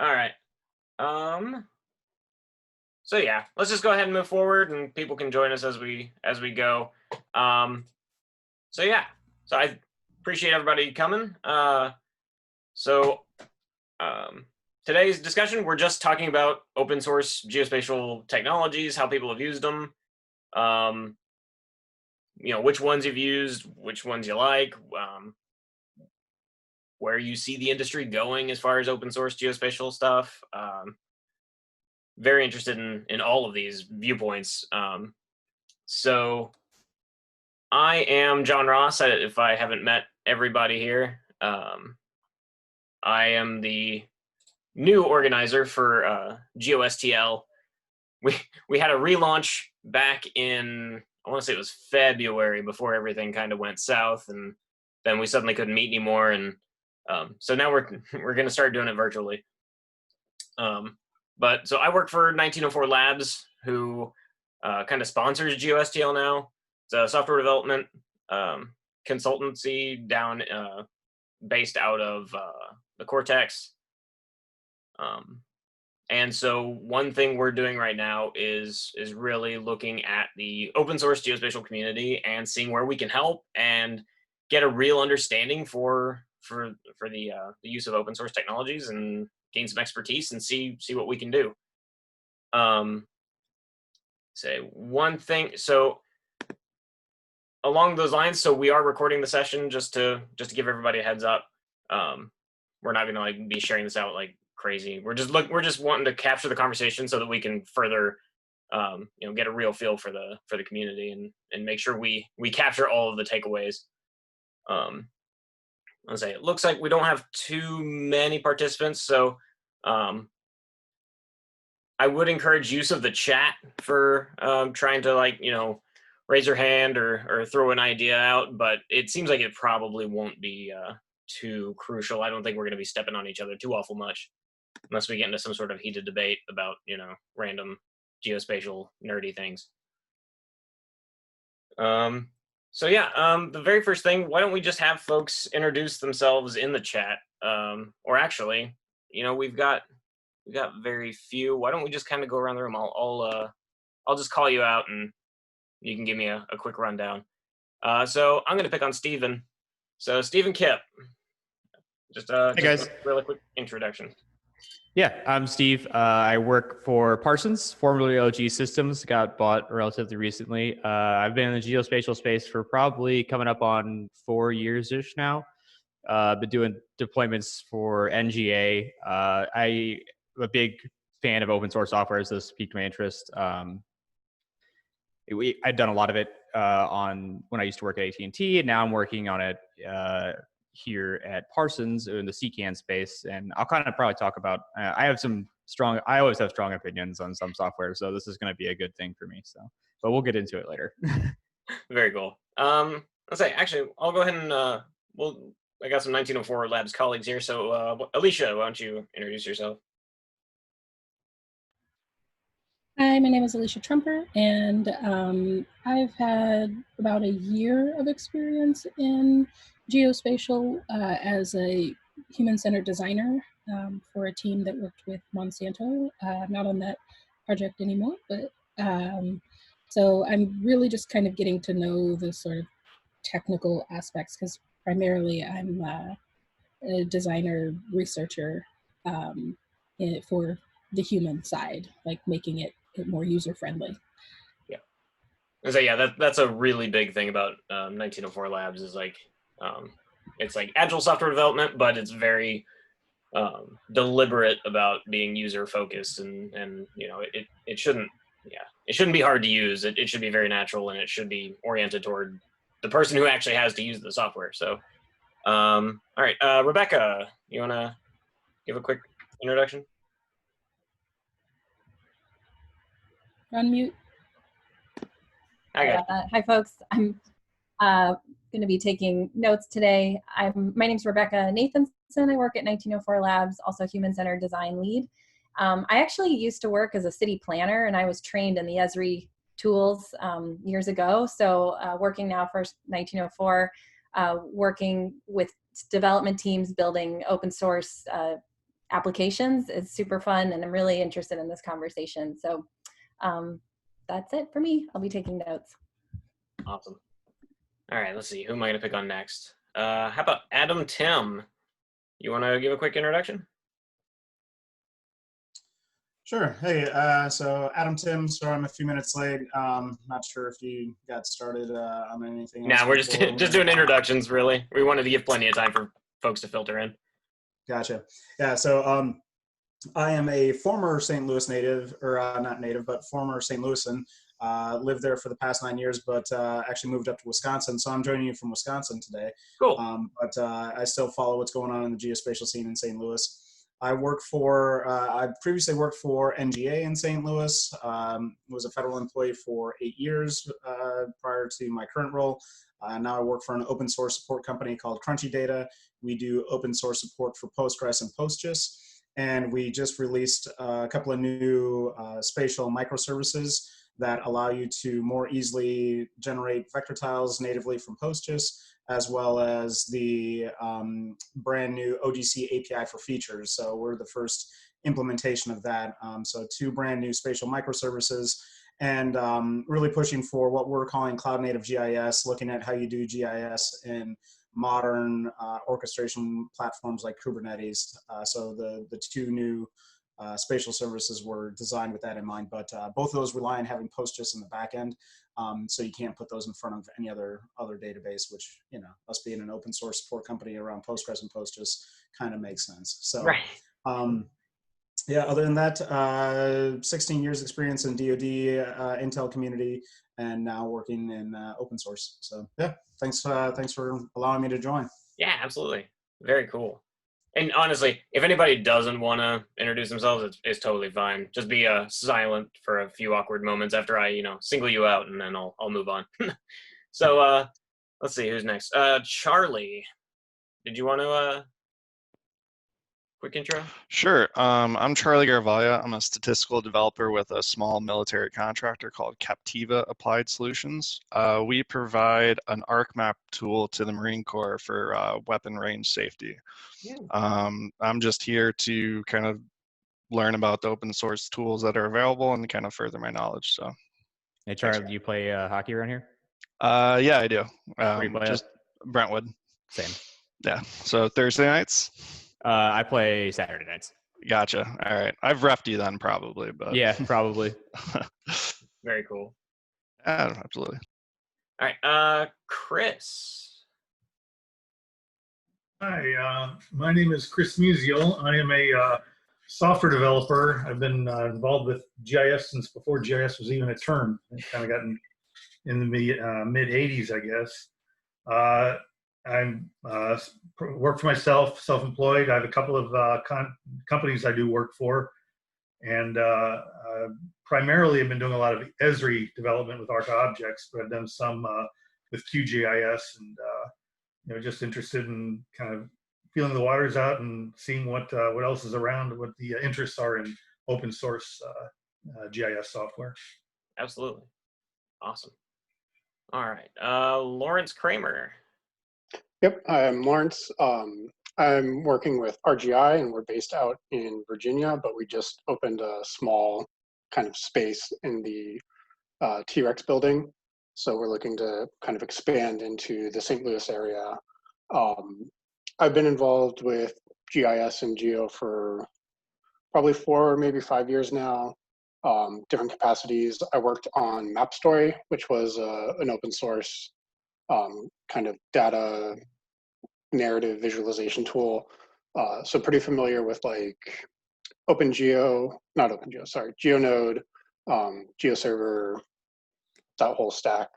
All right. Um, so yeah, let's just go ahead and move forward, and people can join us as we go. Um, so yeah, so I appreciate everybody coming. So um, today's discussion, we're just talking about open source geospatial technologies, how people have used them. Um, which ones you've used, which ones you like, where you see the industry going as far as open source geospatial stuff. Very interested in all of these viewpoints. So I am John Ross. If I haven't met everybody here, I am the new organizer for GeoSTL. We had a relaunch back in, I want to say it was February, before everything kind of went south, and then we suddenly couldn't meet anymore, and so now we're going to start doing it virtually. But so I work for 1904 Labs, who kind of sponsors GeoSTL now. It's a software development consultancy down based out of the Cortex. And so one thing we're doing right now is really looking at the open source geospatial community and seeing where we can help and get a real understanding for the use of open source technologies, and gain some expertise and see what we can do. Say one thing. So along those lines, so we are recording the session just to give everybody a heads up. We're not going to be sharing this out like crazy. We're just wanting to capture the conversation so that we can further get a real feel for the community, and make sure we capture all of the takeaways. I'll say it looks like we don't have too many participants, so I would encourage use of the chat for trying to raise your hand or throw an idea out, but it seems like it probably won't be too crucial. I don't think we're going to be stepping on each other too awful much, unless we get into some sort of heated debate about random geospatial nerdy things. So yeah, the very first thing, why don't we just have folks introduce themselves in the chat? Or actually, we've got very few. Why don't we just kind of go around the room? I'll just call you out, and you can give me a quick rundown. So I'm going to pick on Stephen. So Stephen Kipp, just hey guys, a really quick introduction. Yeah, I'm Steve. I work for Parsons, formerly OG Systems, got bought relatively recently. I've been in the geospatial space for probably coming up on 4 years-ish now. Been doing deployments for NGA. I'm a big fan of open source software, so this piqued my interest. I'd done a lot of it when I used to work at AT&T, and now I'm working on it here at Parsons in the CCAN space. And I'll kind of probably talk about, I always have strong opinions on some software, so this is going to be a good thing for me. So, but we'll get into it later. Very cool. Let's say, actually, I'll go ahead and, I got some 1904 Labs colleagues here. So Alicia, why don't you introduce yourself? Hi, my name is Alicia Trumper, and I've had about a year of experience in geospatial as a human-centered designer for a team that worked with Monsanto. I'm not on that project anymore, but so I'm really just kind of getting to know the sort of technical aspects, because primarily I'm a designer researcher for the human side, like making it more user-friendly. Yeah. So yeah, that's a really big thing about 1904 Labs is it's like agile software development, but it's very deliberate about being user-focused, and it shouldn't be hard to use. It should be very natural, and it should be oriented toward the person who actually has to use the software. So all right, Rebecca, you want to give a quick introduction? Unmute. Hi, folks. I'm going to be taking notes today. My name's Rebecca Nathanson. I work at 1904 Labs, also human-centered design lead. I actually used to work as a city planner, and I was trained in the Esri tools years ago. So working now for 1904, working with development teams building open source applications. It's super fun, and I'm really interested in this conversation. So that's it for me. I'll be taking notes. Awesome. All right, let's see. Who am I going to pick on next? How about Adam Tim? You want to give a quick introduction? Sure. Hey, so Adam Tim, sorry I'm a few minutes late. Not sure if you got started on anything else. Nah, we're just doing introductions, really. We wanted to give plenty of time for folks to filter in. Gotcha. Yeah, so I am a former St. Louis native, or not native, but former St. Louisan. Lived there for the past 9 years, but actually moved up to Wisconsin. So I'm joining you from Wisconsin today. Cool. But I still follow what's going on in the geospatial scene in St. Louis. I previously worked for NGA in St. Louis, was a federal employee for 8 years prior to my current role. Now I work for an open source support company called Crunchy Data. We do open source support for Postgres and PostGIS. And we just released a couple of new spatial microservices that allow you to more easily generate vector tiles natively from PostGIS, as well as the brand new OGC API for features. So we're the first implementation of that. So 2 brand new spatial microservices, and really pushing for what we're calling cloud native GIS, looking at how you do GIS in modern orchestration platforms like Kubernetes. So the 2 new spatial services were designed with that in mind, but both of those rely on having PostGIS in the back end. So you can't put those in front of any other database, which, you know, us being an open source support company around Postgres and PostGIS kind of makes sense. So, right. Yeah, other than that, 16 years experience in DoD, Intel community, and now working in open source. So yeah, thanks for allowing me to join. Yeah, absolutely. Very cool. And honestly, if anybody doesn't want to introduce themselves, it's totally fine. Just be silent for a few awkward moments after I, single you out, and then I'll move on. So let's see who's next. Charlie, did you want to quick intro? Sure. I'm Charlie Garvalia. I'm a statistical developer with a small military contractor called Captiva Applied Solutions. We provide an ArcMap tool to the Marine Corps for weapon range safety. Yeah. I'm just here to kind of learn about the open source tools that are available and kind of further my knowledge. So, Hey, Charlie, do you play hockey around here? Yeah, I do. Where do you play just Brentwood. Same. Yeah. So Thursday nights. I play Saturday nights. Gotcha. All right. I've refed you then probably, but yeah, probably. Very cool. Yeah, absolutely. All right. Chris. Hi, my name is Chris Musial. I am a software developer. I've been involved with GIS since before GIS was even a term. It's kind of gotten in the mid 80s, I guess. I work for myself, self-employed. I have a couple of companies I do work for, and primarily I've been doing a lot of Esri development with ArcObjects, but I've done some with QGIS, and just interested in kind of feeling the waters out and seeing what else is around, what the interests are in open source GIS software. Absolutely. Awesome. All right. Lawrence Kramer. Yep, I'm Lawrence. I'm working with RGI, and we're based out in Virginia, but we just opened a small kind of space in the T-Rex building. So we're looking to kind of expand into the St. Louis area. I've been involved with GIS and Geo for probably 4 or maybe 5 years now, different capacities. I worked on MapStory, which was an open source kind of data narrative visualization tool. So pretty familiar with like GeoNode, GeoServer, that whole stack.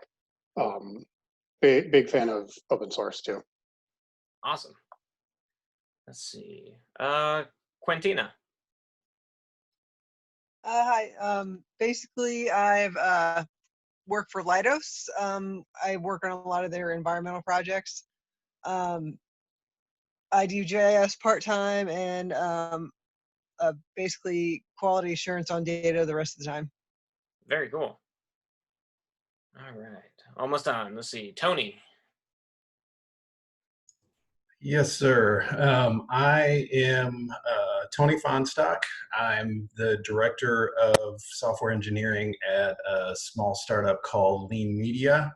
Big fan of open source too. Awesome. Let's see. Quintina. Hi. Basically, I've worked for Leidos. I work on a lot of their environmental projects. I do GIS part-time and basically quality assurance on data the rest of the time. Very cool. All right. Almost done. Let's see. Tony. Yes, sir. I am Tony Fonstock. I'm the director of software engineering at a small startup called Lean Media.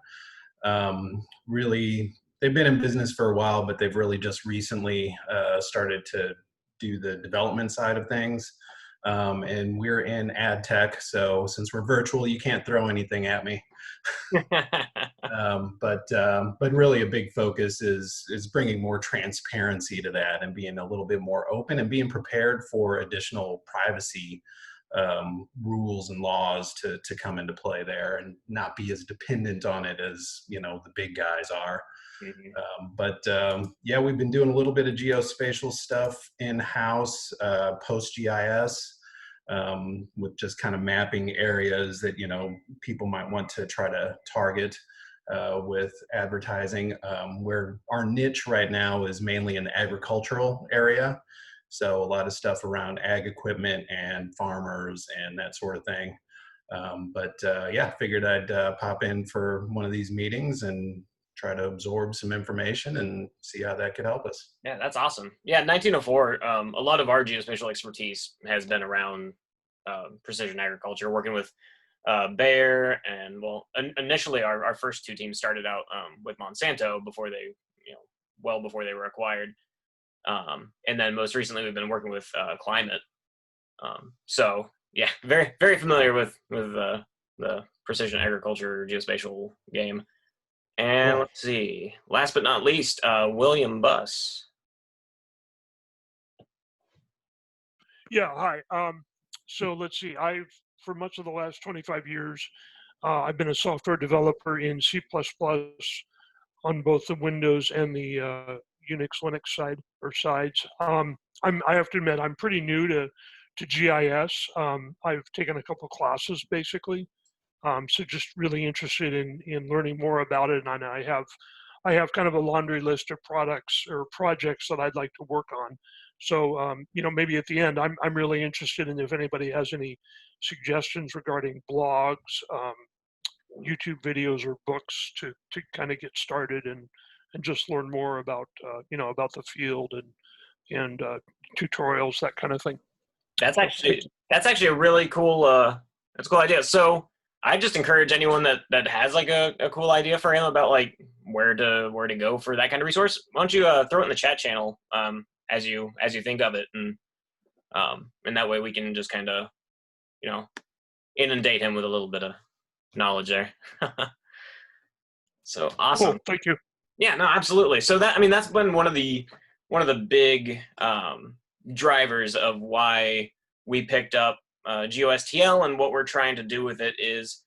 Really, they've been in business for a while, but they've really just recently started to do the development side of things. And we're in ad tech, so since we're virtual, you can't throw anything at me. But really a big focus is bringing more transparency to that and being a little bit more open and being prepared for additional privacy rules and laws to come into play there and not be as dependent on it as, you know, the big guys are. Yeah, we've been doing a little bit of geospatial stuff in-house, post-GIS, with just kind of mapping areas that, you know, people might want to try to target with advertising, where our niche right now is mainly an agricultural area. So a lot of stuff around ag equipment and farmers and that sort of thing. Yeah, figured I'd pop in for one of these meetings and try to absorb some information and see how that could help us. Yeah, that's awesome. Yeah, 1904, a lot of our geospatial expertise has been around precision agriculture, working with Bayer, and well, initially our first two teams started out with Monsanto before they, you know, well before they were acquired. And then most recently we've been working with Climate. So yeah, very, very familiar with the precision agriculture geospatial game. And Cool. let's see, last but not least, William Buss. Yeah, hi. So let's see. For much of the last 25 years, I've been a software developer in C++ on both the Windows and the Unix Linux sides. I have to admit, I'm pretty new to GIS. I've taken a couple classes basically. So just really interested in learning more about it. And I have kind of a laundry list of products or projects that I'd like to work on. So, you know, maybe at the end, I'm really interested in if anybody has any suggestions regarding blogs, YouTube videos or books to kind of get started and just learn more about, you know, about the field and tutorials, that kind of thing. That's actually a really cool that's a cool idea. So I just encourage anyone that has like a cool idea for him about like where to go for that kind of resource. Why don't you throw it in the chat channel as you think of it, and that way we can just kind of, you know, inundate him with a little bit of knowledge there. So awesome. Cool, thank you. Yeah, no, absolutely. So that, I mean, that's been one of the big drivers of why we picked up GeoSTL, and what we're trying to do with it is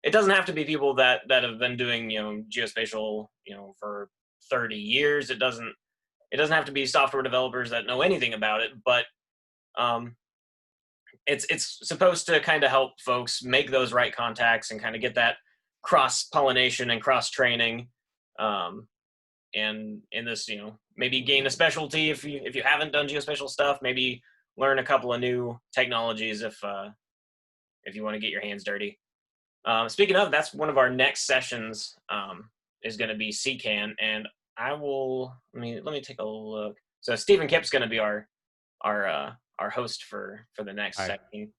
it doesn't have to be people that have been doing, you know, geospatial, you know, for 30 years. It doesn't have to be software developers that know anything about it, but it's supposed to kind of help folks make those right contacts and kind of get that cross-pollination and cross-training, and in this, you know, maybe gain a specialty if you haven't done geospatial stuff, maybe learn a couple of new technologies if you want to get your hands dirty. Speaking of, that's one of our next sessions, is going to be CCAN, and I will let me take a look. So Stephen Kipp's going to be our host for the next section.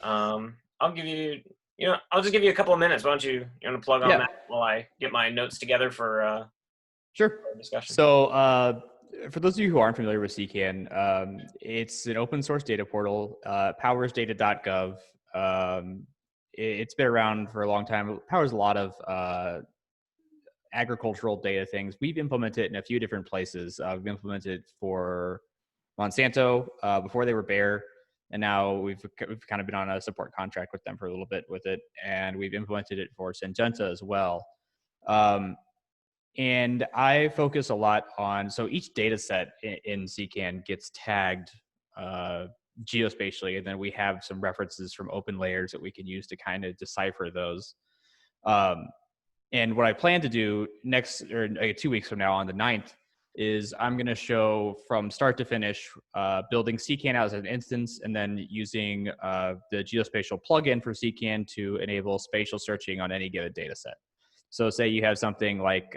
I'll give you, I'll just give you a couple of minutes. Why don't you want to plug on that while I get my notes together for sure discussion. So for those of you who aren't familiar with CCAN, it's an open source data portal, powersdata.gov. It's been around for a long time. It powers a lot of agricultural data things. We've implemented it in a few different places. We've implemented it for Monsanto before they were Bayer, and now we've kind of been on a support contract with them for a little bit with it, and we've implemented it for Syngenta as well. And I focus a lot on, so each data set in CCAN gets tagged geospatially, and then we have some references from open layers that we can use to kind of decipher those. And what I plan to do next, or 2 weeks from now on the 9th, is I'm going to show from start to finish building CCAN out as an instance, and then using the geospatial plugin for CCAN to enable spatial searching on any given data set. So say you have something like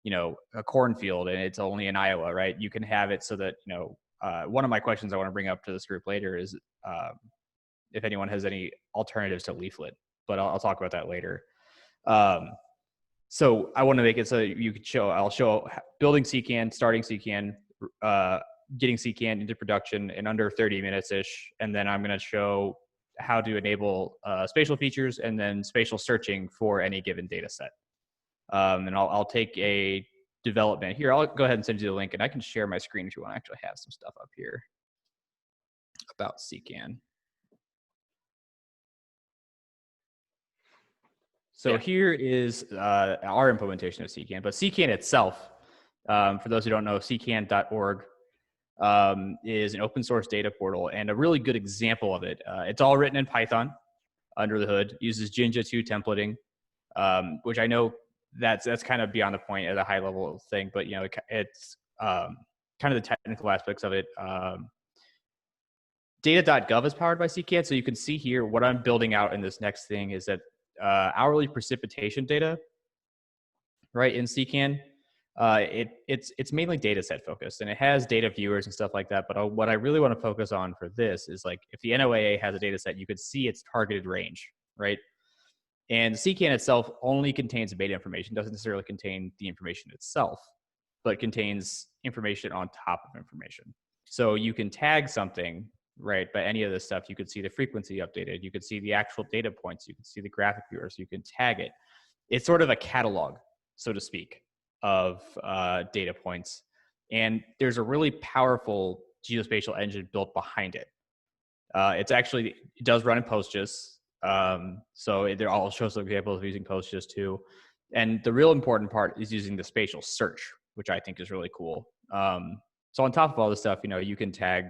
a cornfield and it's only in Iowa, right? You can have it so that, one of my questions I want to bring up to this group later is if anyone has any alternatives to leaflet, but I'll talk about that later. So I want to make it so you could I'll show building CCAN, starting CCAN, getting CCAN into production in under 30 minutes-ish. And then I'm going to show how to enable spatial features and then spatial searching for any given data set. And I'll take a development here. I'll go ahead and send you the link, and I can share my screen if you want to actually have some stuff up here about CCAN. So here is our implementation of CCAN, but CCAN itself, for those who don't know, ccan.org is an open source data portal, and a really good example of it. It's all written in Python under the hood, uses Jinja 2 templating, which I know that's kind of beyond the point at a high level thing, but it's kind of the technical aspects of it. Data.gov is powered by CCAN, so you can see here what I'm building out in this next thing is that hourly precipitation data, right, in CCAN. It's mainly data set focused, and it has data viewers and stuff like that. But what I really want to focus on for this is like if the NOAA has a data set, you could see its targeted range, right? And CCAN itself only contains beta information, doesn't necessarily contain the information itself, but contains information on top of information. So you can tag something, right, by any of this stuff. You could see the frequency updated. You could see the actual data points. You could see the graphic viewers. You can tag it. It's sort of a catalog, so to speak, of data points. And there's a really powerful geospatial engine built behind it. It does run in PostGIS. So I'll show some examples of using PostGIS too. And the real important part is using the spatial search, which I think is really cool. So on top of all this stuff, you can tag,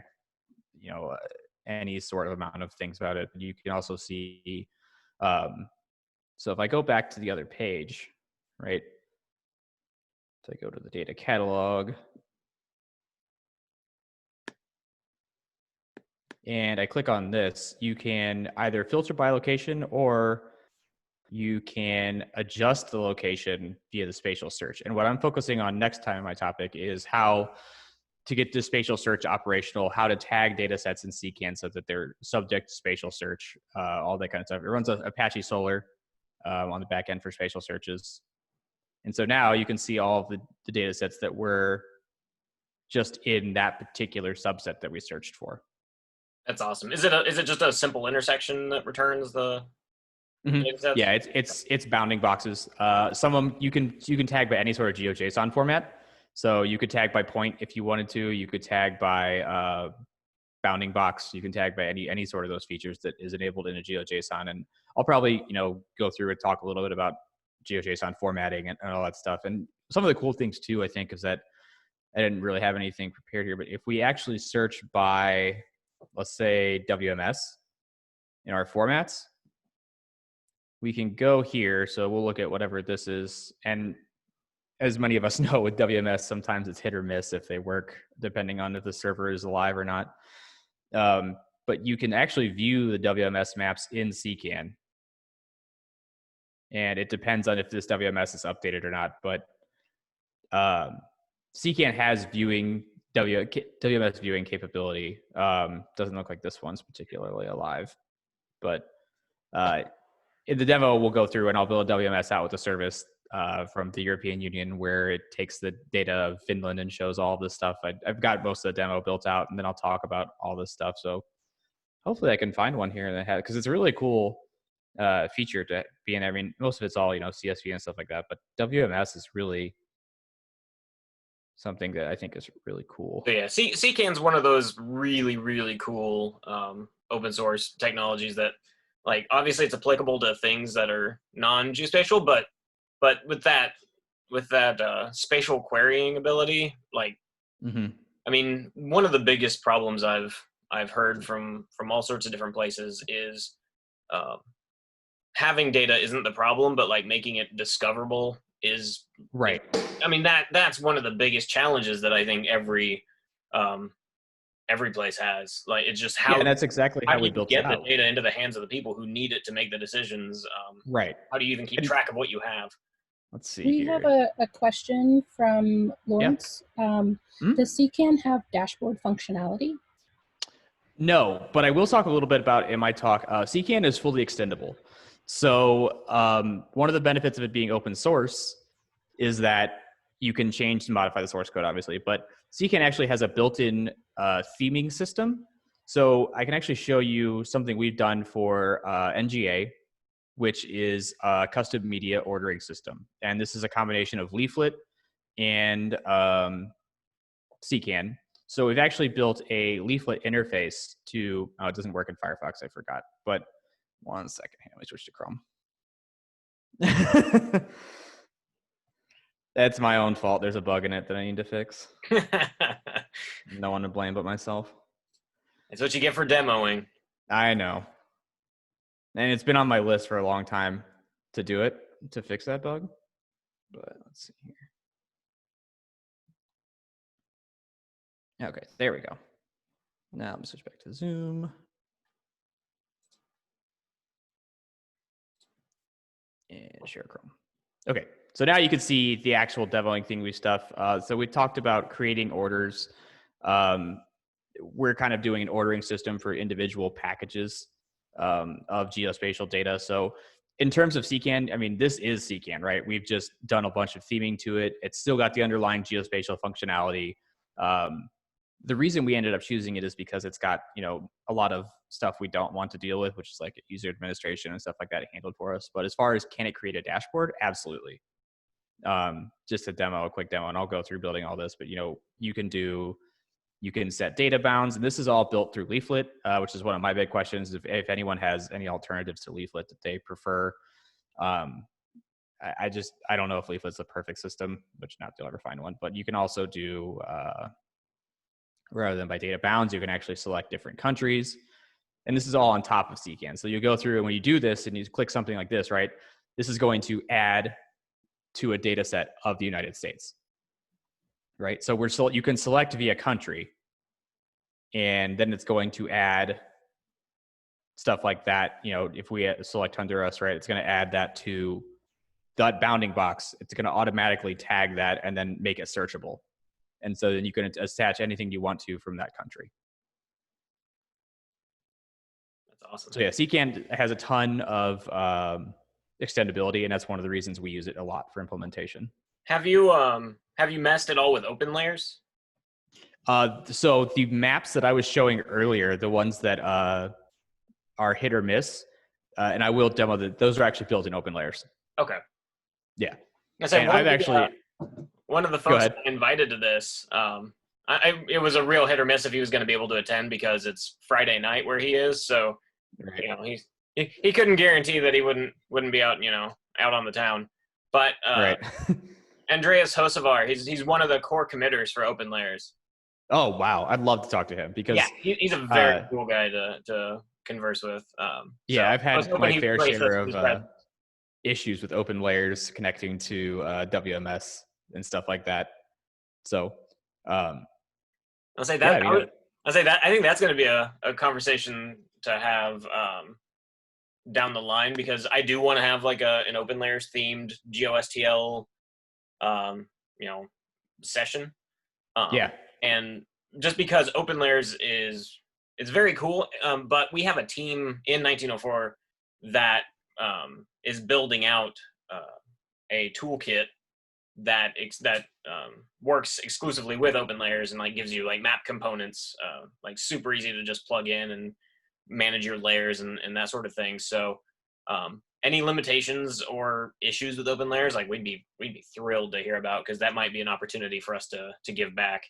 any sort of amount of things about it. You can also see, so if I go back to the other page, right? So I go to the data catalog. And I click on this, you can either filter by location or you can adjust the location via the spatial search. And what I'm focusing on next time in my topic is how to get the spatial search operational, how to tag data sets in CCAN so that they're subject to spatial search, all that kind of stuff. It runs Apache Solr on the back end for spatial searches. And so now you can see all of the data sets that were just in that particular subset that we searched for. That's awesome. Is it just a simple intersection that returns the data sets? Yeah, it's bounding boxes. Some of them you can tag by any sort of GeoJSON format. So you could tag by point if you wanted to. You could tag by bounding box. You can tag by any sort of those features that is enabled in a GeoJSON. And I'll probably go through and talk a little bit about GeoJSON formatting and all that stuff. And some of the cool things too, I think, is that I didn't really have anything prepared here, but if we actually search by, let's say, WMS in our formats, we can go here. So we'll look at whatever this is. And as many of us know with WMS, sometimes it's hit or miss if they work, depending on if the server is alive or not. But you can actually view the WMS maps in CCAN. And it depends on if this WMS is updated or not. But CCAN has WMS viewing capability. Doesn't look like this one's particularly alive. But in the demo, we'll go through and I'll build a WMS out with a service from the European Union where it takes the data of Finland and shows all of this stuff. I've got most of the demo built out, and then I'll talk about all this stuff. So hopefully I can find one here that has, because it's a really cool feature to be in. I mean, most of it's all, CSV and stuff like that, but WMS is really something that I think is really cool. So yeah, CCAN's one of those really, really cool open source technologies that, like, obviously it's applicable to things that are non-geospatial, but with that spatial querying ability, like, I mean, one of the biggest problems I've heard from all sorts of different places is having data isn't the problem, but like making it discoverable is. Right. I mean, that's one of the biggest challenges that I think every place has. Like, it's just how. Yeah, and that's exactly how we built it out. Get the data into the hands of the people who need it to make the decisions. Right. How do you even keep track of what you have? let's see We here. have a question from Lawrence. Does CCAN have dashboard functionality? No, but I will talk a little bit about in my talk. CCAN is fully extendable. So one of the benefits of it being open source is that you can change and modify the source code, obviously, but CCAN actually has a built-in theming system. So I can actually show you something we've done for NGA, which is a custom media ordering system. And this is a combination of Leaflet and CCAN. So we've actually built a Leaflet interface to, oh, it doesn't work in Firefox, I forgot. But one second, let me switch to Chrome. That's my own fault. There's a bug in it that I need to fix. No one to blame but myself. That's what you get for demoing. I know. And it's been on my list for a long time to do it, to fix that bug. But let's see here. Okay, there we go. Now I'm gonna switch back to Zoom. And share Chrome. Okay, so now you can see the actual demoing thingy stuff. So we talked about creating orders. We're kind of doing an ordering system for individual packages of geospatial data. So in terms of CCAN, I mean, this is CCAN, right? We've just done a bunch of theming to it. It's still got the underlying geospatial functionality. The reason we ended up choosing it is because it's got, you know, a lot of stuff we don't want to deal with, which is like user administration and stuff like that handled for us. But as far as can it create a dashboard? Absolutely. Just a quick demo, and I'll go through building all this, but you know, you can set data bounds, and this is all built through Leaflet, which is one of my big questions. If anyone has any alternatives to Leaflet that they prefer, I don't know if Leaflet's the perfect system, which not you'll ever find one, but you can also do, rather than by data bounds, you can actually select different countries. And this is all on top of CCAN. So you go through, and when you do this and you click something like this, right, this is going to add to a data set of the United States, right? So you can select via country, and then it's going to add stuff like that. You know, if we select Honduras, right, it's going to add that to that bounding box. It's going to automatically tag that and then make it searchable. And so then you can attach anything you want to from that country. That's awesome. So yeah, CCAN has a ton of extendability, and that's one of the reasons we use it a lot for implementation. Have you messed at all with open layers? So the maps that I was showing earlier, the ones that are hit or miss, and I will demo that, those are actually built in open layers. Okay. Yeah. One of the folks I invited to this, it was a real hit or miss if he was going to be able to attend because it's Friday night where he is. So, right. You know, he couldn't guarantee that he wouldn't be out, you know, out on the town. But right. Andreas Hosevar, he's one of the core committers for open layers. Oh wow, I'd love to talk to him because he's a very cool guy to converse with. Yeah, I've had my fair share of issues with open layers connecting to WMS and stuff like that. So I'll say that. I think that's going to be a conversation to have down the line, because I do want to have like an open layers themed GeoSTL you know, session. And just because open layers it's very cool, but we have a team in 1904 that is building out a toolkit that works exclusively with open layers and like gives you like map components, like super easy to just plug in and manage your layers and that sort of thing. So any limitations or issues with open layers, like we'd be thrilled to hear about, because that might be an opportunity for us to give back.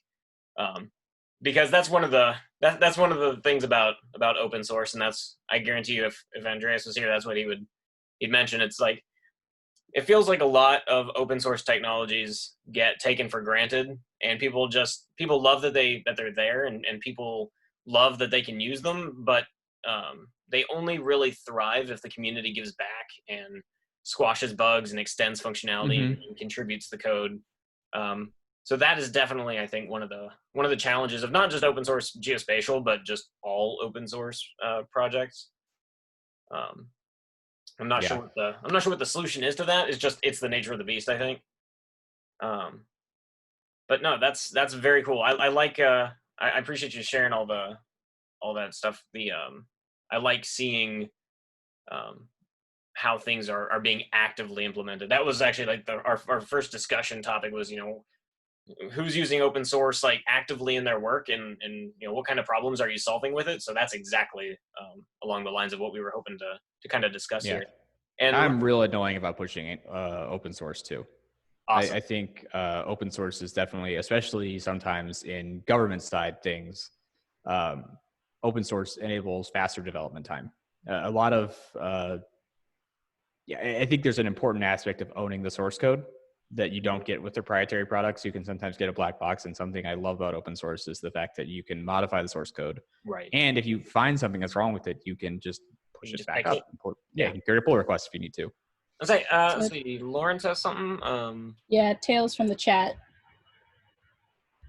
Because that's one of the things about open source, and that's, I guarantee you, if Andreas was here, that's what he'd mention. It's like, it feels like a lot of open source technologies get taken for granted, and people love that they're there, and people love that they can use them, but they only really thrive if the community gives back and squashes bugs and extends functionality and contributes the code. So that is definitely, I think, one of the challenges of not just open source geospatial, but just all open source projects. I'm not sure what the solution is to that. It's the nature of the beast, I think. But no, that's very cool. I like I appreciate you sharing all that stuff. I like seeing how things are being actively implemented. That was actually like our first discussion topic was, who's using open source like actively in their work, and what kind of problems are you solving with it. So that's exactly along the lines of what we were hoping to kind of discuss here. And I'm real annoying about pushing open source too. Awesome. I think open source is definitely, especially sometimes in government side things, open source enables faster development time. A lot of, I think there's an important aspect of owning the source code that you don't get with proprietary products. You can sometimes get a black box, and something I love about open source is the fact that you can modify the source code. Right. And if you find something that's wrong with it, you can just push it back up. You can create a pull request if you need to. Let's see. Lawrence has something. Yeah, Tales from the chat.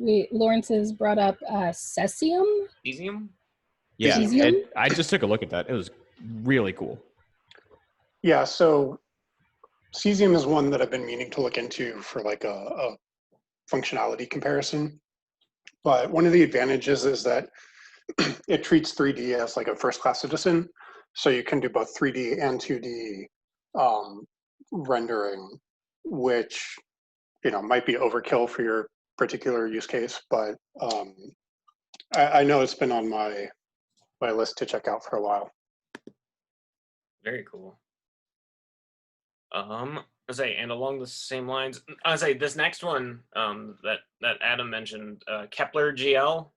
Lawrence has brought up cesium. Cesium? Yeah, Cesium? I just took a look at that. It was really cool. Yeah, so cesium is one that I've been meaning to look into for like a functionality comparison. But one of the advantages is that it treats 3D as like a first-class citizen. So you can do both 3D and 2D rendering, which might be overkill for your particular use case, but I know it's been on my list to check out for a while. Very cool. And along the same lines, this next one that Adam mentioned, Kepler GL.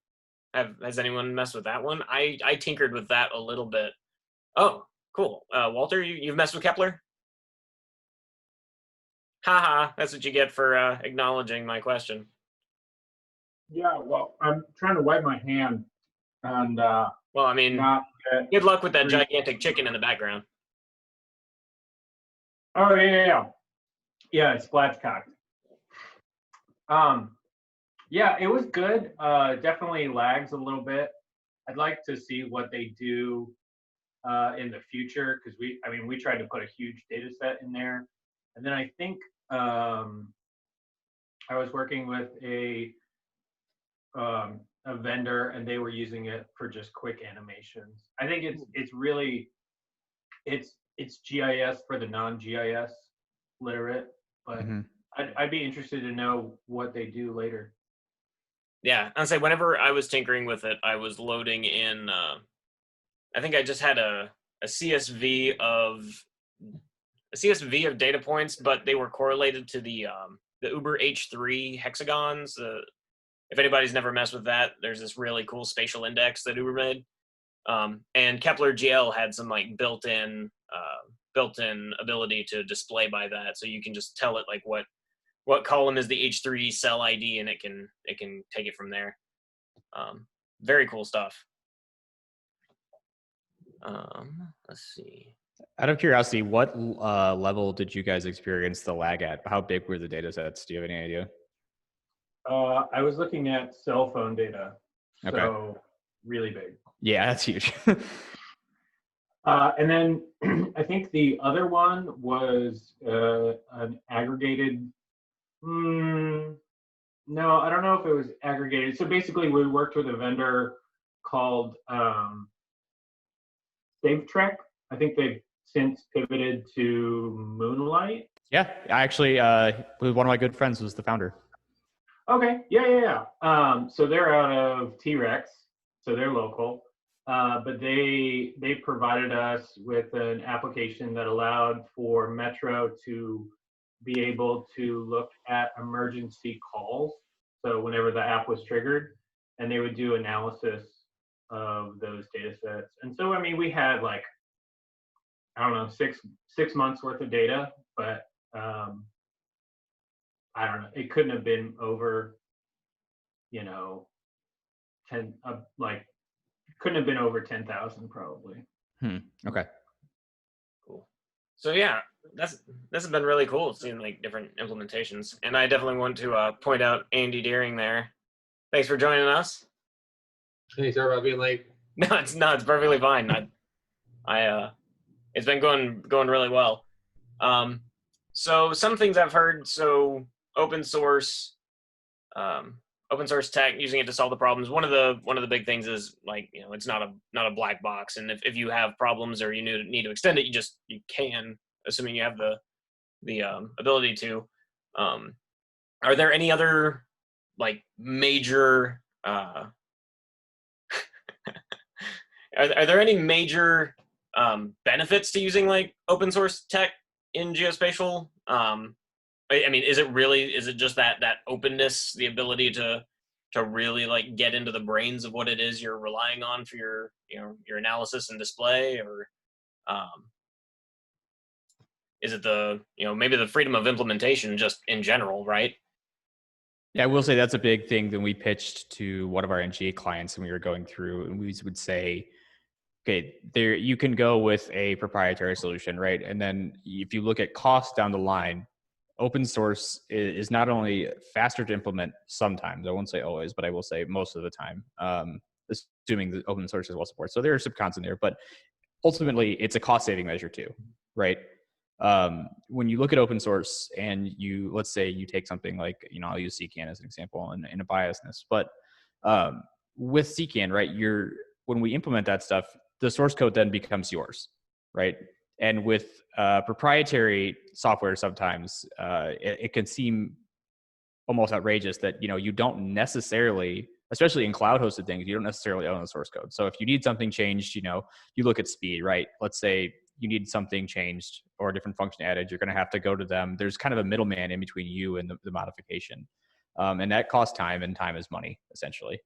Has anyone messed with that one? I tinkered with that a little bit. Oh, cool. Walter, you've messed with Kepler? Haha, that's what you get for acknowledging my question. Yeah, well, I'm trying to wipe my hand, and well, I mean, good luck with that gigantic chicken in the background. Oh yeah, it's splatchcocked. Yeah, it was good. Definitely lags a little bit. I'd like to see what they do in the future, because we tried to put a huge data set in there, and then I think I was working with a vendor, and they were using it for just quick animations. I think it's really it's GIS for the non-GIS literate, but I'd be interested to know what they do later. Yeah, I'd say whenever I was tinkering with it, I was loading in. I think I just had a CSV of data points, but they were correlated to the Uber H3 hexagons. If anybody's never messed with that, there's this really cool spatial index that Uber made, and Kepler GL had some like built-in ability to display by that, so you can just tell it like what column is the H3 cell ID, and it can take it from there. Very cool stuff. Let's see. Out of curiosity, what level did you guys experience the lag at? How big were the data sets? Do you have any idea? I was looking at cell phone data, so okay. Really big. Yeah, that's huge. And then I think the other one was an aggregated. No, I don't know if it was aggregated. So basically, we worked with a vendor called SafeTrek. I think they've since pivoted to Moonlight. Yeah, I actually, one of my good friends was the founder. Okay, yeah. So they're out of T-Rex, so they're local. But they provided us with an application that allowed for Metro to be able to look at emergency calls. So whenever the app was triggered, and they would do analysis of those data sets. And so, we had like, I don't know, six months worth of data, but I don't know, it couldn't have been over, 10, couldn't have been over 10,000 probably. Okay. Cool. So yeah, this has been really cool seeing like different implementations, and I definitely want to point out Andy Deering there. Thanks for joining us. Hey, sorry about being late. No, it's perfectly fine. it's been going really well. So some things I've heard. So open source, open source tech, using it to solve the problems. One of the big things is like, you know, it's not a black box, and if you have problems or you need to extend it, you can, assuming you have the ability to. Are there any other like major are there any major benefits to using like open source tech in geospatial? I mean, is it just that openness, the ability to really like get into the brains of what it is you're relying on for your, you know, your analysis and display, or is it the, you know, maybe the freedom of implementation just in general, right? Yeah, I will say that's a big thing that we pitched to one of our NGA clients when we were going through, and we would say, okay, there you can go with a proprietary solution, right? And then if you look at cost down the line, open source is not only faster to implement sometimes, I won't say always, but I will say most of the time, assuming the open source is well supported. So there are some cons in there, but ultimately it's a cost saving measure too, right? When you look at open source and let's say you take something like, you know, I'll use CCAN as an example in a biasness, but with CCAN, right, when we implement that stuff, the source code then becomes yours, right? And with proprietary software, sometimes it can seem almost outrageous that, you know, you don't necessarily, especially in cloud hosted things, you don't necessarily own the source code. So if you need something changed, you know, you look at speed, right? Let's say you need something changed or a different function added, you're going to have to go to them. There's kind of a middleman in between you and the modification. And that costs time, and time is money, essentially.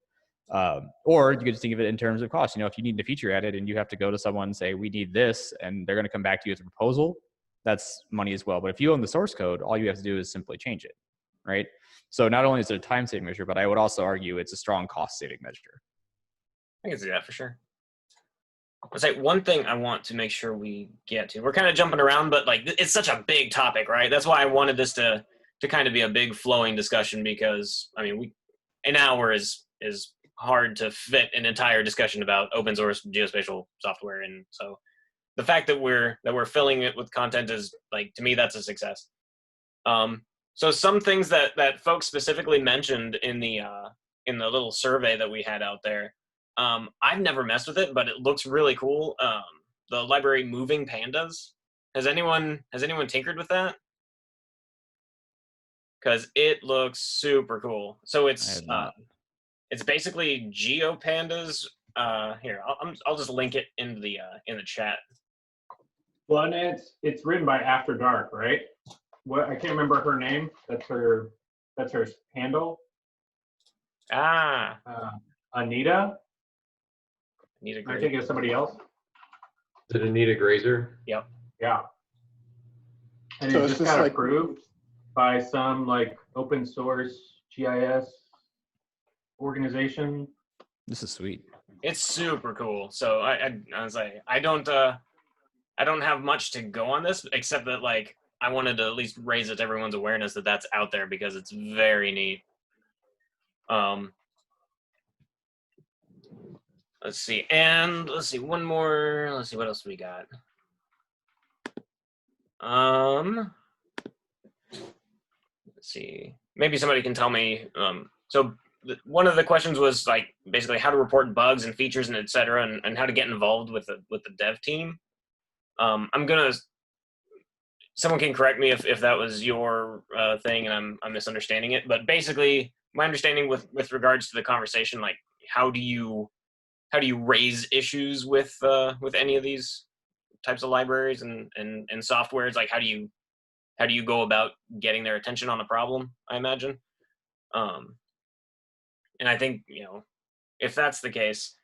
Or you could just think of it in terms of cost. You know, if you need a feature added and you have to go to someone and say, we need this, and they're going to come back to you with a proposal, that's money as well. But if you own the source code, all you have to do is simply change it, right? So not only is it a time saving measure, but I would also argue it's a strong cost saving measure. I can see that for sure. I'll say one thing I want to make sure we get to. We're kind of jumping around, but like it's such a big topic, right? That's why I wanted this to kind of be a big flowing discussion, because I mean, an hour is hard to fit an entire discussion about open source geospatial software, and so the fact that we're filling it with content is, like, to me, that's a success. So some things that folks specifically mentioned in the little survey that we had out there. I've never messed with it, but it looks really cool. The library Moving Pandas. Has anyone tinkered with that? Because it looks super cool. So it's basically GeoPandas. Here, I'll just link it in the chat. Well, and it's written by After Dark, right? What, I can't remember her name. That's her handle. Ah. Anita. Anita I think it's somebody else. Is it Anita Grazer? Yep. Yeah. And So it it's just got like approved by some like open source GIS organization. This is sweet. It's super cool. So I was like, I don't have much to go on this, except that, like, I wanted to at least raise it to everyone's awareness that that's out there, because it's very neat. Let's see, one more. Let's see, what else we got. Let's see. Maybe somebody can tell me. So one of the questions was like basically how to report bugs and features and et cetera, and how to get involved with the dev team. Someone can correct me if that was your thing and I'm misunderstanding it. But basically, my understanding with regards to the conversation, like how do you raise issues with any of these types of libraries and softwares? Like how do you go about getting their attention on a problem, I imagine. And I think, you know, if that's the case,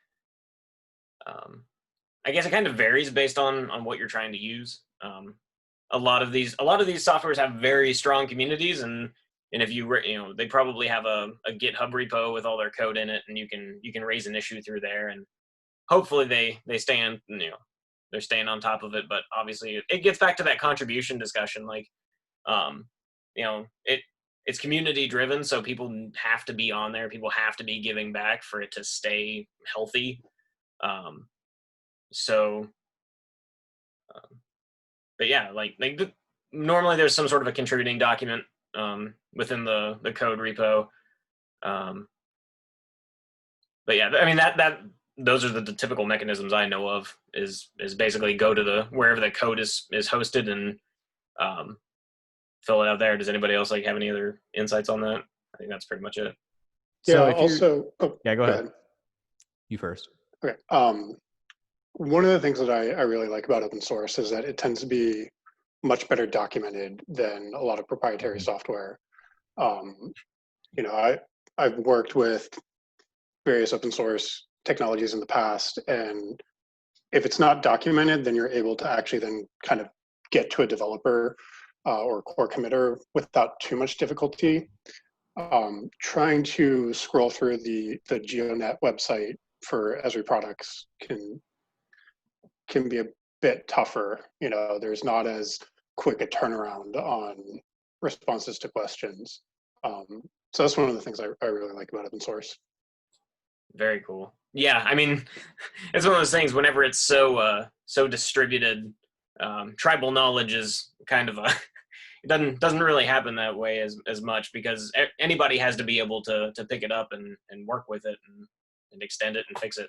I guess it kind of varies based on what you're trying to use. A lot of these softwares have very strong communities, and if you know, they probably have a GitHub repo with all their code in it, and you can raise an issue through there, and hopefully they stay on, you know, they're staying on top of it. But obviously it gets back to that contribution discussion, like, you know, it's community driven, so people have to be on there, people have to be giving back for it to stay healthy. So but yeah, normally there's some sort of a contributing document within the code repo. But yeah, I mean that those are the typical mechanisms I know of. Is basically go to wherever the code is hosted and fill it out there. Does anybody else have any other insights on that? I think that's pretty much it. So Yeah. Also, yeah, go ahead. You first. Okay. One of the things that I really like about open source is that it tends to be much better documented than a lot of proprietary software. You know, I've worked with various open source technologies in the past, and if it's not documented, then you're able to actually then kind of get to a developer or core committer without too much difficulty. Trying to scroll through the GeoNet website for Esri products can be a bit tougher. You know, there's not as quick a turnaround on responses to questions. So that's one of the things I really like about open source. Very cool. Yeah, I mean, it's one of those things. Whenever it's so distributed, tribal knowledge is kind of it doesn't really happen that way as much, because anybody has to be able to pick it up and work with it and extend it and fix it.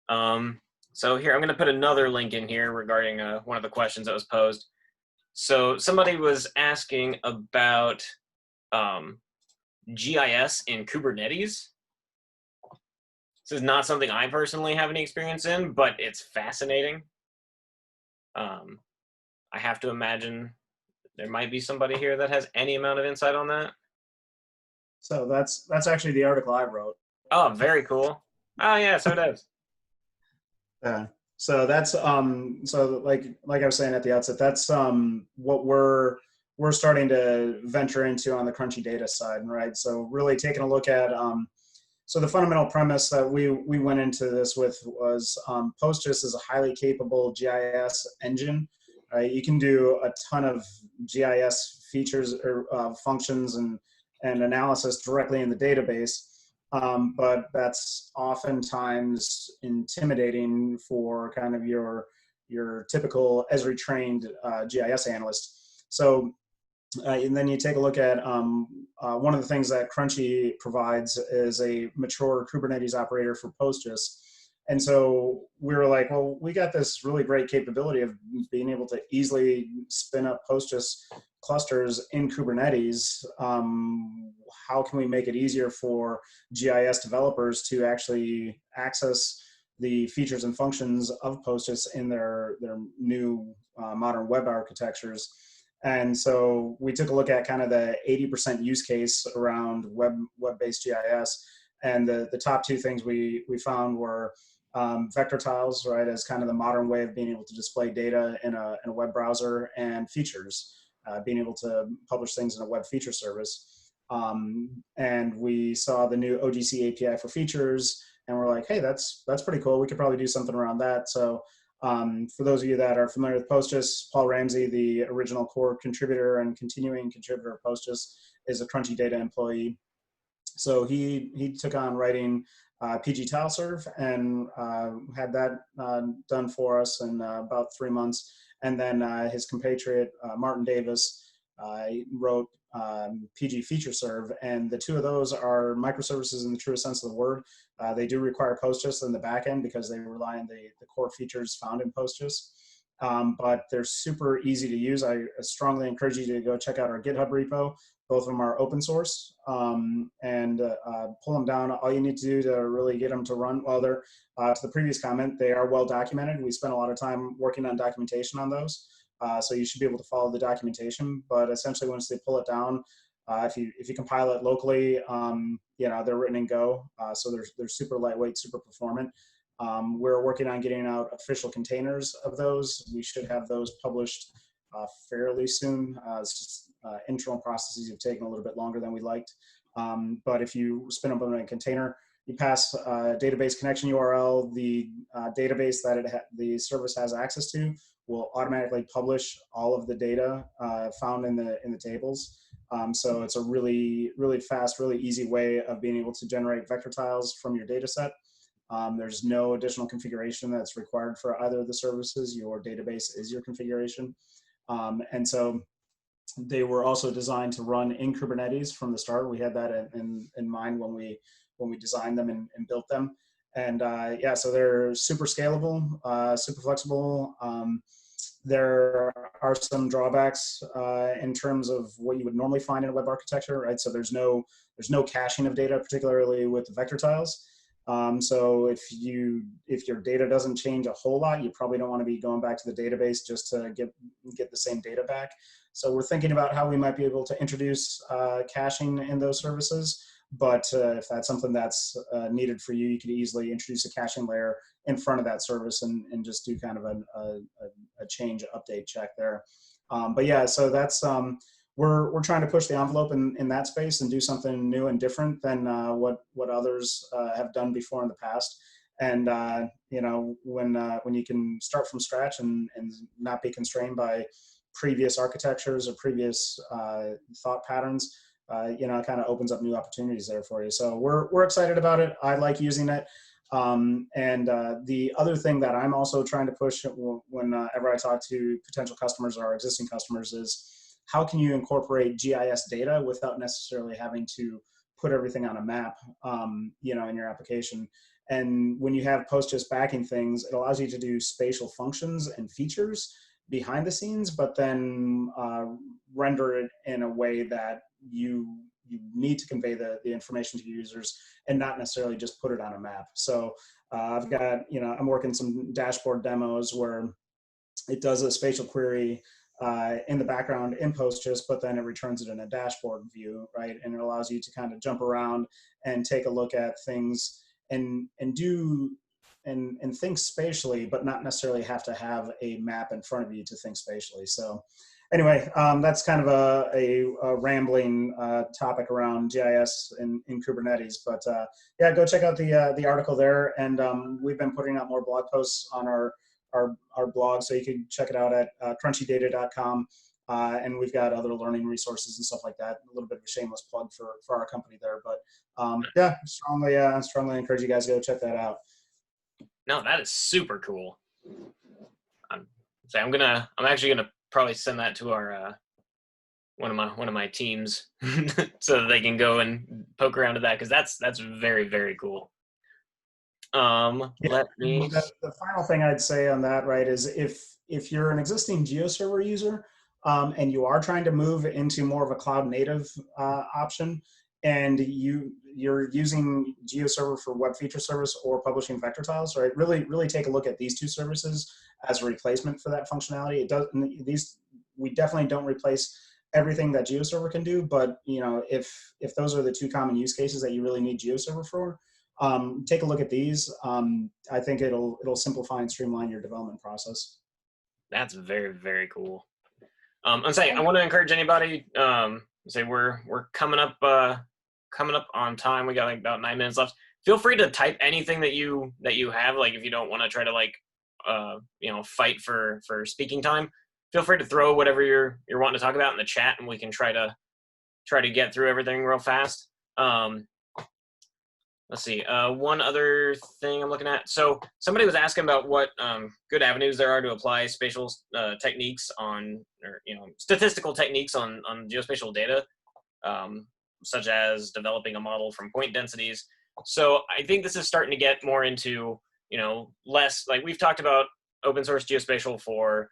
And, so here I'm going to put another link in here regarding one of the questions that was posed. So somebody was asking about GIS in Kubernetes. This is not something I personally have any experience in, but it's fascinating. I have to imagine there might be somebody here that has any amount of insight on that. So that's actually the article I wrote. Oh, very cool. Oh yeah, so it is. Yeah. So that's so like I was saying at the outset, that's what we're starting to venture into on the crunchy data side, right? So really taking a look at so the fundamental premise that we went into this with was PostGIS is a highly capable GIS engine. You can do a ton of GIS features or functions and analysis directly in the database. But that's oftentimes intimidating for kind of your typical Esri trained GIS analyst. So, and then you take a look at one of the things that Crunchy provides is a mature Kubernetes operator for PostGIS. And so we were like, well, we got this really great capability of being able to easily spin up PostGIS clusters in Kubernetes. How can we make it easier for GIS developers to actually access the features and functions of PostGIS in their new modern web architectures? And so we took a look at kind of the 80% use case around web-based GIS. And the top two things we found were vector tiles, right, as kind of the modern way of being able to display data in a web browser, and features, being able to publish things in a web feature service. And we saw the new OGC API for features, and we're like, hey, that's pretty cool. We could probably do something around that. So for those of you that are familiar with PostGIS, Paul Ramsey, the original core contributor and continuing contributor of PostGIS, is a Crunchy Data employee. So he took on writing PG TileServe and had that done for us in about 3 months. And then his compatriot, Martin Davis, wrote PG FeatureServe. And the two of those are microservices in the truest sense of the word. They do require PostGIS in the back end because they rely on the core features found in PostGIS. But they're super easy to use. I strongly encourage you to go check out our GitHub repo. Both of them are open source, and pull them down. All you need to do to really get them to run, well, they're, to the previous comment, they are well documented. We spent a lot of time working on documentation on those. So you should be able to follow the documentation, but essentially once they pull it down, if you compile it locally, you know, they're written in Go. So they're super lightweight, super performant. We're working on getting out official containers of those. We should have those published fairly soon. It's just internal processes have taken a little bit longer than we liked. But if you spin up in a container, you pass a database connection URL, the database that the service has access to will automatically publish all of the data found in the tables. So it's a really, really fast, really easy way of being able to generate vector tiles from your data set There's no additional configuration that's required for either of the services. Your database is your configuration. And so they were also designed to run in Kubernetes from the start. We had that in mind when we designed them and built them. And yeah, so they're super scalable, super flexible. There are some drawbacks in terms of what you would normally find in a web architecture, right? So there's no caching of data, particularly with the vector tiles. So if your data doesn't change a whole lot, you probably don't want to be going back to the database just to get the same data back. So we're thinking about how we might be able to introduce caching in those services. But if that's something that's needed for you, you could easily introduce a caching layer in front of that service and just do kind of a change update check there. But yeah, so that's we're trying to push the envelope in that space and do something new and different than what others have done before in the past. And you know, when you can start from scratch and not be constrained by previous architectures or previous thought patterns, you know, it kind of opens up new opportunities there for you. So we're excited about it. I like using it. And the other thing that I'm also trying to push whenever I talk to potential customers or existing customers is how can you incorporate GIS data without necessarily having to put everything on a map, you know, in your application. And when you have PostGIS backing things, it allows you to do spatial functions and features behind the scenes, but then render it in a way that you need to convey the information to users and not necessarily just put it on a map. So I've got, you know, I'm working some dashboard demos where it does a spatial query in the background in PostGIS, but then it returns it in a dashboard view, right? And it allows you to kind of jump around and take a look at things and think spatially, but not necessarily have to have a map in front of you to think spatially. So anyway, that's kind of a rambling topic around GIS in Kubernetes, but yeah, go check out the article there. And we've been putting out more blog posts on our blog, so you can check it out at crunchydata.com. And we've got other learning resources and stuff like that. A little bit of a shameless plug for our company there, but yeah, strongly encourage you guys to go check that out. No, that is super cool. I'm actually gonna probably send that to our one of my teams so that they can go and poke around to that, because that's very, very cool. Let me. The final thing I'd say on that, right, is if you're an existing GeoServer user and you are trying to move into more of a cloud native option, and you're using GeoServer for web feature service or publishing vector tiles, right? Really take a look at these two services as a replacement for that functionality. It does we definitely don't replace everything that GeoServer can do, but you know, if those are the two common use cases that you really need GeoServer for, take a look at these. I think it'll simplify and streamline your development process. That's very, very cool. I'm saying I want to encourage anybody. Say we're coming up on time. We got like about 9 minutes left. Feel free to type anything that you have. Like if you don't want to try to like you know, fight for speaking time, feel free to throw whatever you're wanting to talk about in the chat, and we can try to get through everything real fast. Let's see. One other thing I'm looking at. So somebody was asking about what good avenues there are to apply spatial techniques on, or you know, statistical techniques on geospatial data, such as developing a model from point densities. So I think this is starting to get more into, you know, less like we've talked about open source geospatial for,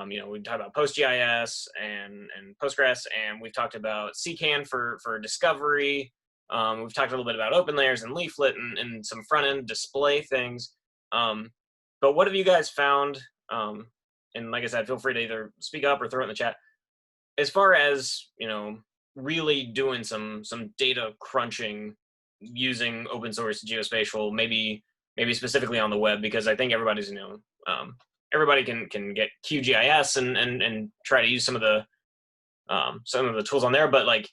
you know, we've talked about PostGIS and Postgres, and we've talked about CCAN for discovery. We've talked a little bit about open layers and leaflet and some front end display things. But what have you guys found? And like I said, feel free to either speak up or throw it in the chat. As far as, you know, really doing some data crunching using open source geospatial, maybe specifically on the web, because I think everybody's, you know, everybody can get QGIS and try to use some of the tools on there, but like,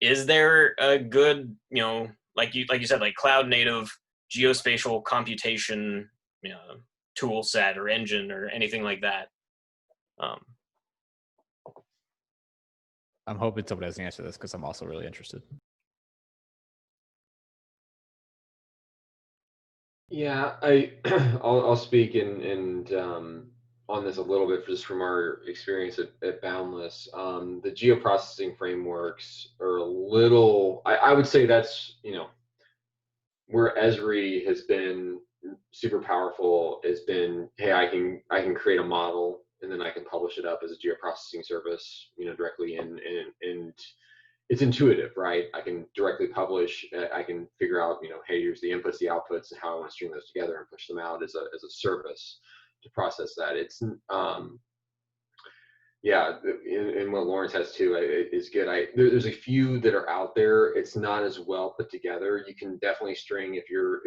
is there a good, you know, like you said, like cloud native geospatial computation, you know, tool set or engine or anything like that? I'm hoping somebody has an answer to this because I'm also really interested. Yeah, I'll speak on this a little bit just from our experience at Boundless. The geoprocessing frameworks are a little. I would say that's where Esri has been super powerful. Has been, hey, I can create a model and then I can publish it up as a geoprocessing service, directly and it's intuitive, right? I can directly publish. I can figure out, hey, here's the inputs, the outputs, and how I want to string those together and push them out as a service to process that. It's yeah, and what Lawrence has too is good. There's a few that are out there. It's not as well put together. You can definitely string if you're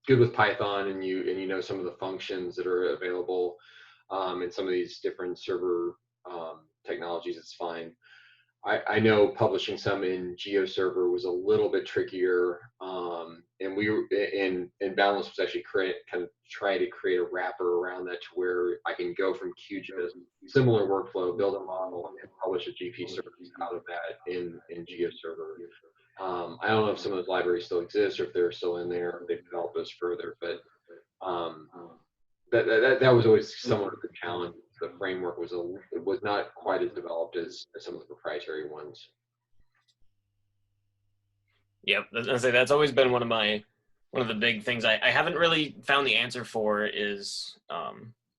good with Python and you know some of the functions that are available in some of these different server technologies. It's fine. I know publishing some in GeoServer was a little bit trickier, and we were in Boundless was actually kind of try to create a wrapper around that to where I can go from QGIS, similar workflow, build a model, and publish a GP service out of that in GeoServer. I don't know if some of those libraries still exist or if they're still in there, or they've developed those further, but um, that was always somewhat of a challenge. The framework was not quite as developed as some of the proprietary ones. Yep, I say that's always been one of the big things I haven't really found the answer for is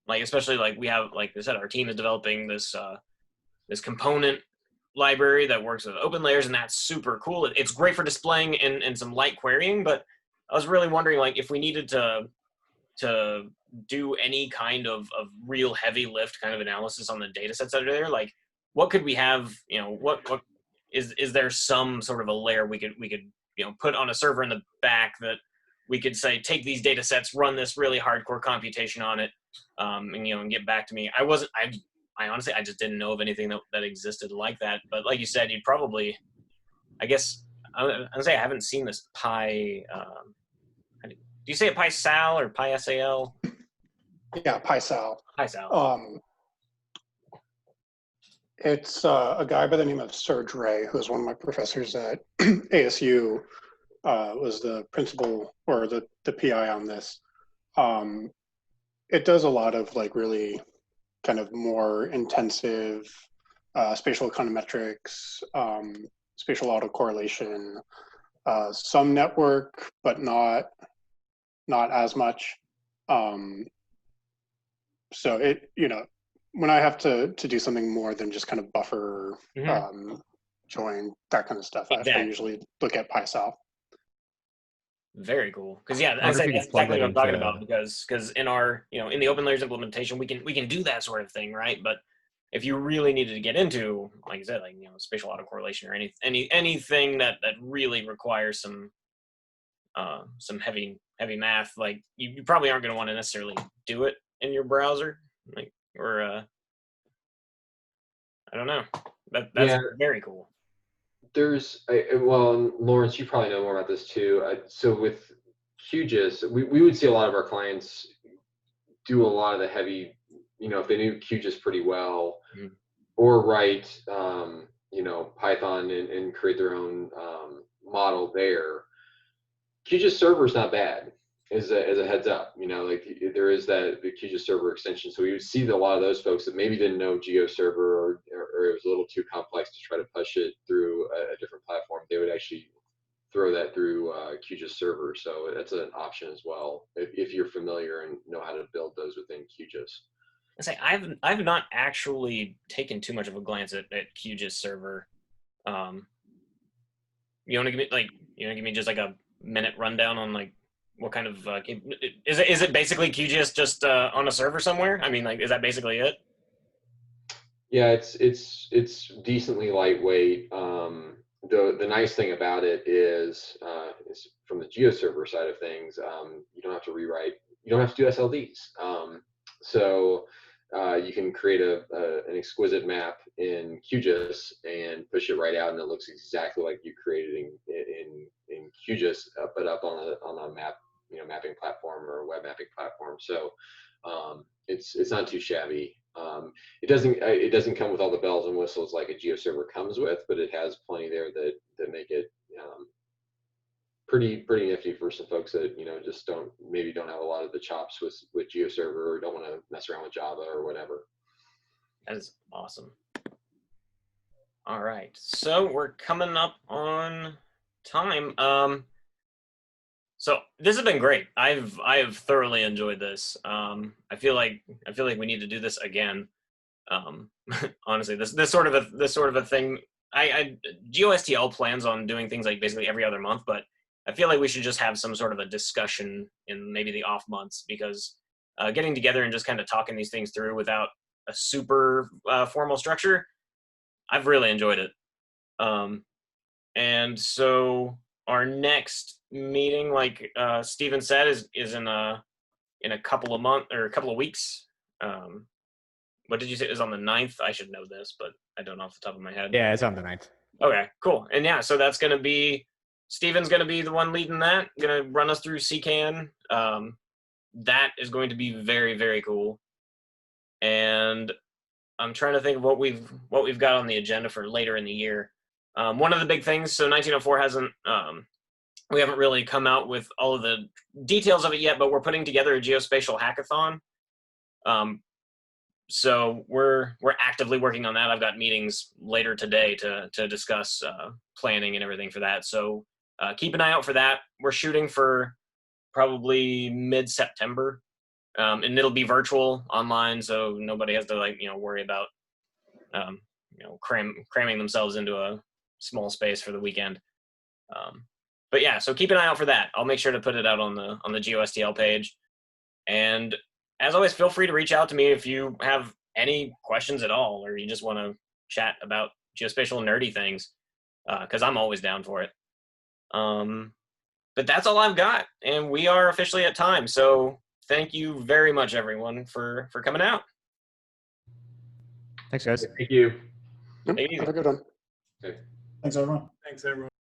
like, especially like we have, like I said, our team is developing this this component library that works with open layers, and that's super cool. It's great for displaying and some light querying, but I was really wondering, like, if we needed to do any kind of real heavy lift kind of analysis on the data sets that are there, like what could we have, what is there some sort of a layer we could put on a server in the back that we could say, take these data sets, run this really hardcore computation on it, and get back to me. I honestly, I just didn't know of anything that existed like that. But like you said, you'd probably, I guess, I'd say I haven't seen this Pi. Do you say it Pi Sal or Pi SAL? Yeah, PySal. Pi Sal. It's a guy by the name of Serge Ray, who is one of my professors at ASU, was the principal or the PI on this. It does a lot of like really kind of more intensive spatial econometrics, spatial autocorrelation, some network, but not as much. So it, when I have to do something more than just kind of buffer, join, that kind of stuff, I usually look at PySal. Very cool. Because yeah, that's exactly what I'm talking about. Because in our, in the open layers implementation, we can do that sort of thing, right? But if you really needed to get into, like I said, like spatial autocorrelation or anything that really requires some heavy math, like you probably aren't going to want to necessarily do it in your browser, like, or I don't know. That's very cool. Well, Lawrence, you probably know more about this too. So with QGIS, we would see a lot of our clients do a lot of the heavy, if they knew QGIS pretty well, or write, Python and create their own model there. QGIS server is not bad as a heads up, like there is the QGIS server extension. So we would see a lot of those folks that maybe didn't know GeoServer or it was a little too complex to try to push it through a different platform. They would actually throw that through QGIS server. So that's an option as well if you're familiar and know how to build those within QGIS. I say I've not actually taken too much of a glance at QGIS server. You want to give me just like a minute rundown on like what kind of is it basically QGIS just on a server somewhere? I mean, like, is that basically it? Yeah, it's decently lightweight. The nice thing about it is from the GeoServer side of things, you don't have to rewrite. You don't have to do SLDs. So you can create an exquisite map in QGIS and push it right out, and it looks exactly like you created in QGIS, but up on a map, mapping platform or a web mapping platform. So it's not too shabby. It doesn't come with all the bells and whistles like a GeoServer comes with, but it has plenty there that make it pretty nifty for some folks that, you know, just maybe don't have a lot of the chops with GeoServer or don't want to mess around with Java or whatever. That is awesome. All right, so we're coming up on time. So this has been great. I have thoroughly enjoyed this. I feel like we need to do this again. Honestly, this sort of a thing. GeoSTL plans on doing things like basically every other month, but I feel like we should just have some sort of a discussion in maybe the off months, because getting together and just kind of talking these things through without a super formal structure, I've really enjoyed it. And so our next meeting, like Steven said, is in a couple of months or a couple of weeks. What did you say? It was on the 9th? I should know this, but I don't know off the top of my head. Yeah, it's on the 9th. Okay, cool. And yeah, so that's going to be, Steven's going to be the one leading that, going to run us through CCAN. That is going to be very, very cool. And I'm trying to think of what we've got on the agenda for later in the year. One of the big things, so 1904 hasn't, we haven't really come out with all of the details of it yet, but we're putting together a geospatial hackathon. So we're actively working on that. I've got meetings later today to discuss planning and everything for that. So keep an eye out for that. We're shooting for probably mid-September, and it'll be virtual, online, so nobody has to worry about cramming themselves into a small space for the weekend. But yeah, so keep an eye out for that. I'll make sure to put it out on the GeoSTL page. And as always, feel free to reach out to me if you have any questions at all, or you just want to chat about geospatial nerdy things, because I'm always down for it. But that's all I've got, and we are officially at time. So thank you very much, everyone, for coming out. Thanks, guys. Thank you. Yep, Take it easy. have a good one. Thanks, everyone. Thanks, everyone.